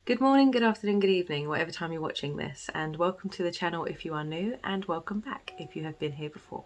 Good morning, good afternoon, good evening, whatever time you're watching this, and welcome to the channel if you are new, and welcome back if you have been here before.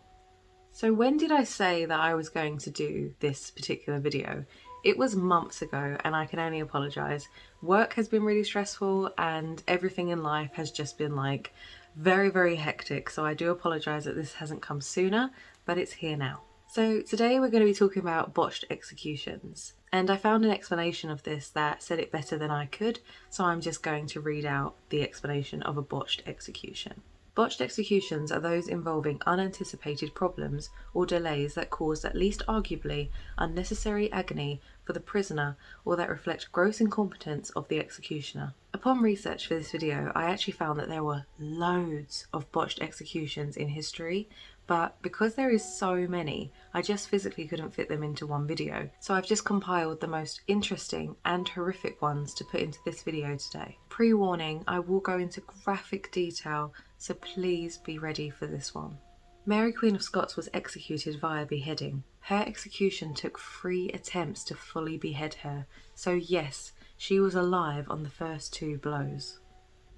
So when did I say that I was going to do this particular video? It was months ago, and I can only apologise. Work has been really stressful and everything in life has just been like very hectic, so I do apologise that this hasn't come sooner, but it's here now. So today we're going to be talking about botched executions. And I found an explanation of this that said it better than I could, so I'm just going to read out the explanation of a botched execution. Botched executions are those involving unanticipated problems or delays that cause at least arguably unnecessary agony for the prisoner or that reflect gross incompetence of the executioner. Upon research for this video, I actually found that there were loads of botched executions in history, but because there is so many, I just physically couldn't fit them into one video. So I've just compiled the most interesting and horrific ones to put into this video today. Pre-warning, I will go into graphic detail, so please be ready for this one. Mary Queen of Scots was executed via beheading. Her execution took 3 attempts to fully behead her, so yes, she was alive on the first 2 blows.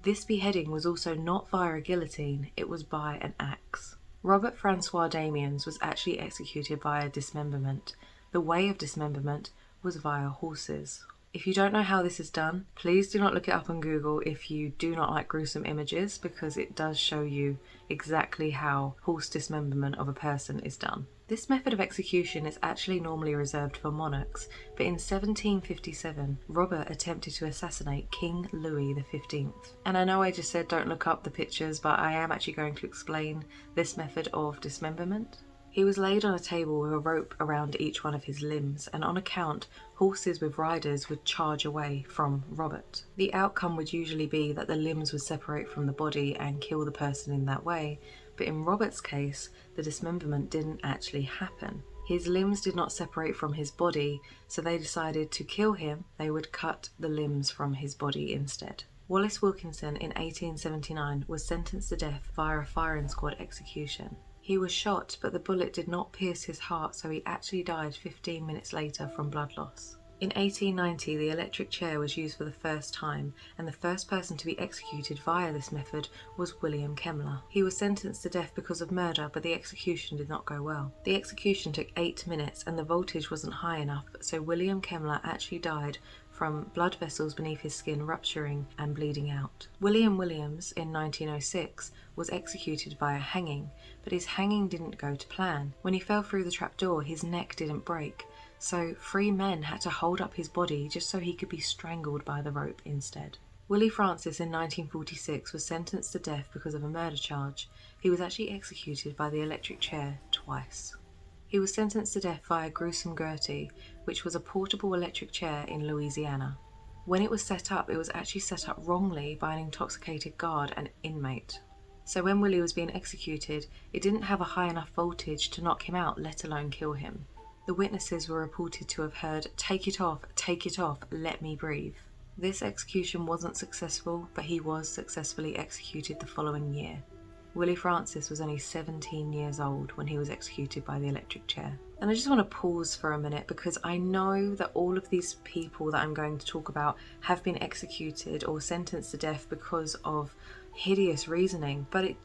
This beheading was also not via a guillotine, it was by an axe. Robert Francois Damiens was actually executed via dismemberment. The way of dismemberment was via horses. If you don't know how this is done, please do not look it up on Google if you do not like gruesome images, because it does show you exactly how horse dismemberment of a person is done. This method of execution is actually normally reserved for monarchs, but in 1757, Robert attempted to assassinate King Louis XV. And I know I just said don't look up the pictures, but I am actually going to explain this method of dismemberment. He was laid on a table with a rope around each one of his limbs, and on a count, horses with riders would charge away from Robert. The outcome would usually be that the limbs would separate from the body and kill the person in that way, but in Robert's case, the dismemberment didn't actually happen. His limbs did not separate from his body, so they decided to kill him, they would cut the limbs from his body instead. Wallace Wilkinson in 1879 was sentenced to death via a firing squad execution. He was shot, but the bullet did not pierce his heart, so he actually died 15 minutes later from blood loss. In 1890, the electric chair was used for the first time, and the first person to be executed via this method was William Kemmler. He was sentenced to death because of murder, but the execution did not go well. The execution took 8 minutes, and the voltage wasn't high enough, so William Kemmler actually died from blood vessels beneath his skin rupturing and bleeding out. William Williams, in 1906, was executed via hanging, but his hanging didn't go to plan. When he fell through the trapdoor, his neck didn't break, so 3 men had to hold up his body just so he could be strangled by the rope instead. Willie Francis in 1946 was sentenced to death because of a murder charge. He was actually executed by the electric chair twice. He was sentenced to death via gruesome Gertie, which was a portable electric chair in Louisiana. When it was set up, it was actually set up wrongly by an intoxicated guard and inmate. So when Willie was being executed, it didn't have a high enough voltage to knock him out, let alone kill him. The witnesses were reported to have heard, take it off, let me breathe." This execution wasn't successful, but he was successfully executed the following year. Willie Francis was only 17 years old when he was executed by the electric chair. And I just want to pause for a minute, because I know that all of these people that I'm going to talk about have been executed or sentenced to death because of hideous reasoning, but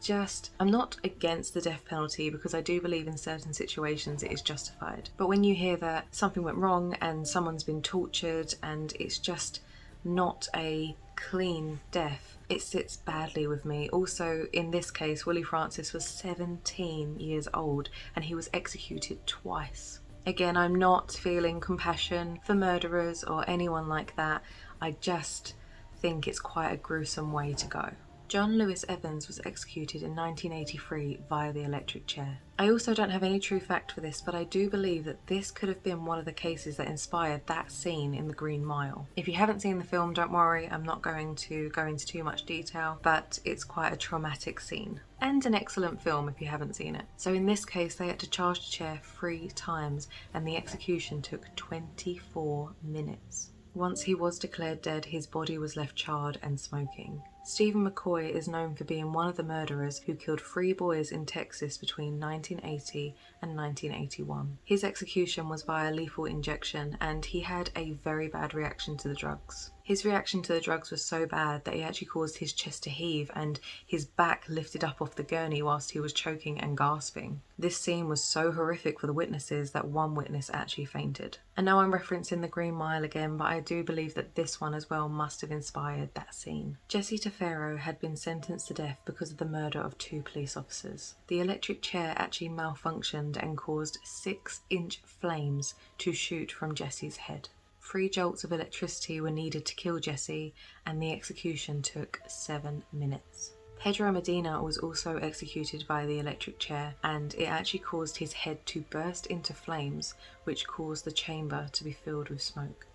I'm not against the death penalty, because I do believe in certain situations it is justified. But when you hear that something went wrong and someone's been tortured and it's just not a clean death, it sits badly with me. Also, in this case, Willie Francis was 17 years old and he was executed twice. Again, I'm not feeling compassion for murderers or anyone like that. I just think it's quite a gruesome way to go. John Lewis Evans was executed in 1983 via the electric chair. I also don't have any true fact for this, but I do believe that this could have been one of the cases that inspired that scene in The Green Mile. If you haven't seen the film, don't worry, I'm not going to go into too much detail, but it's quite a traumatic scene. And an excellent film if you haven't seen it. So in this case, they had to charge the chair 3 times, and the execution took 24 minutes. Once he was declared dead, his body was left charred and smoking. Stephen McCoy is known for being one of the murderers who killed 3 boys in Texas between 1980 and 1981. His execution was via lethal injection, and he had a very bad reaction to the drugs. His reaction to the drugs was so bad that it actually caused his chest to heave and his back lifted up off the gurney whilst he was choking and gasping. This scene was so horrific for the witnesses that one witness actually fainted. And now I'm referencing the Green Mile again, but I do believe that this one as well must have inspired that scene. Jesse Tefero had been sentenced to death because of the murder of 2 police officers. The electric chair actually malfunctioned and caused 6-inch flames to shoot from Jesse's head. 3 jolts of electricity were needed to kill Jesse, and the execution took 7 minutes. Pedro Medina was also executed by the electric chair, and it actually caused his head to burst into flames, which caused the chamber to be filled with smoke.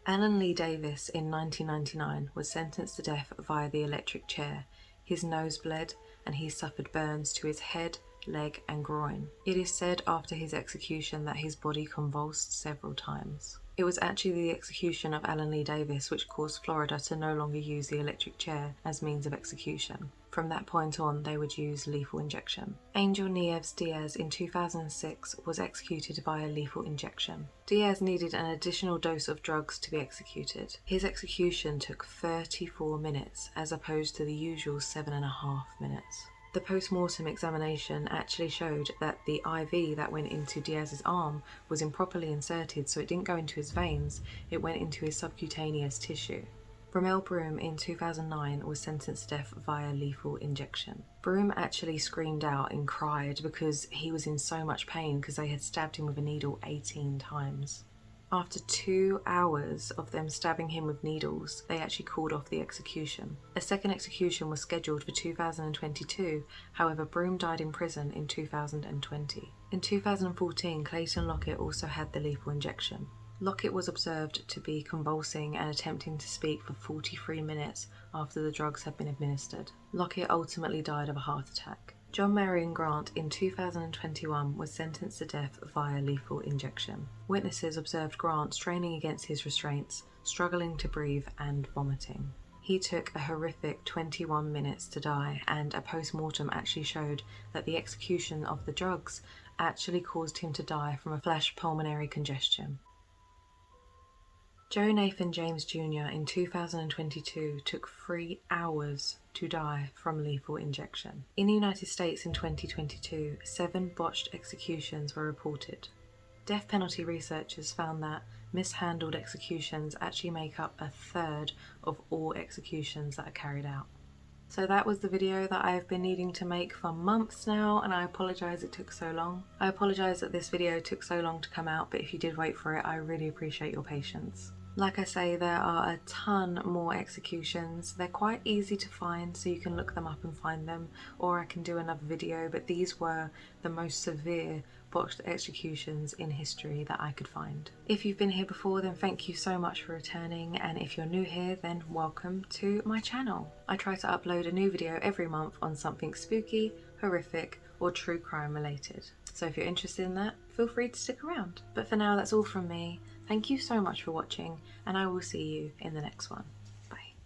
Alan Lee Davis in 1999 was sentenced to death via the electric chair. His nose bled, and he suffered burns to his head, leg and groin. It is said after his execution that his body convulsed several times. It was actually the execution of Alan Lee Davis which caused Florida to no longer use the electric chair as means of execution. From that point on, they would use lethal injection. Angel Nieves Diaz in 2006 was executed via lethal injection. Diaz needed an additional dose of drugs to be executed. His execution took 34 minutes as opposed to the usual 7.5 minutes. The post-mortem examination actually showed that the IV that went into Diaz's arm was improperly inserted, so it didn't go into his veins, it went into his subcutaneous tissue. Bromell Broom in 2009 was sentenced to death via lethal injection. Broom actually screamed out and cried because he was in so much pain because they had stabbed him with a needle 18 times. After 2 hours of them stabbing him with needles, they actually called off the execution. A second execution was scheduled for 2022, however Broom died in prison in 2020. In 2014, Clayton Lockett also had the lethal injection. Lockett was observed to be convulsing and attempting to speak for 43 minutes after the drugs had been administered. Lockett ultimately died of a heart attack. John Marion Grant in 2021 was sentenced to death via lethal injection. Witnesses observed Grant straining against his restraints, struggling to breathe and vomiting. He took a horrific 21 minutes to die, and a post-mortem actually showed that the execution of the drugs actually caused him to die from a flash pulmonary congestion. Joe Nathan James Jr. in 2022 took 3 hours to die from lethal injection. In the United States in 2022, 7 botched executions were reported. Death penalty researchers found that mishandled executions actually make up 1/3 of all executions that are carried out. So that was the video that I've been needing to make for months now, and I apologise it took so long. I apologise that this video took so long to come out, but if you did wait for it, I really appreciate your patience. Like I say, there are a ton more executions. They're quite easy to find, so you can look them up and find them, or I can do another video, but these were the most severe botched executions in history that I could find. If you've been here before, then thank you so much for returning, and if you're new here, then welcome to my channel. I try to upload a new video every month on something spooky, horrific, or true crime related. So if you're interested in that, feel free to stick around. But for now, that's all from me. Thank you so much for watching, and I will see you in the next one.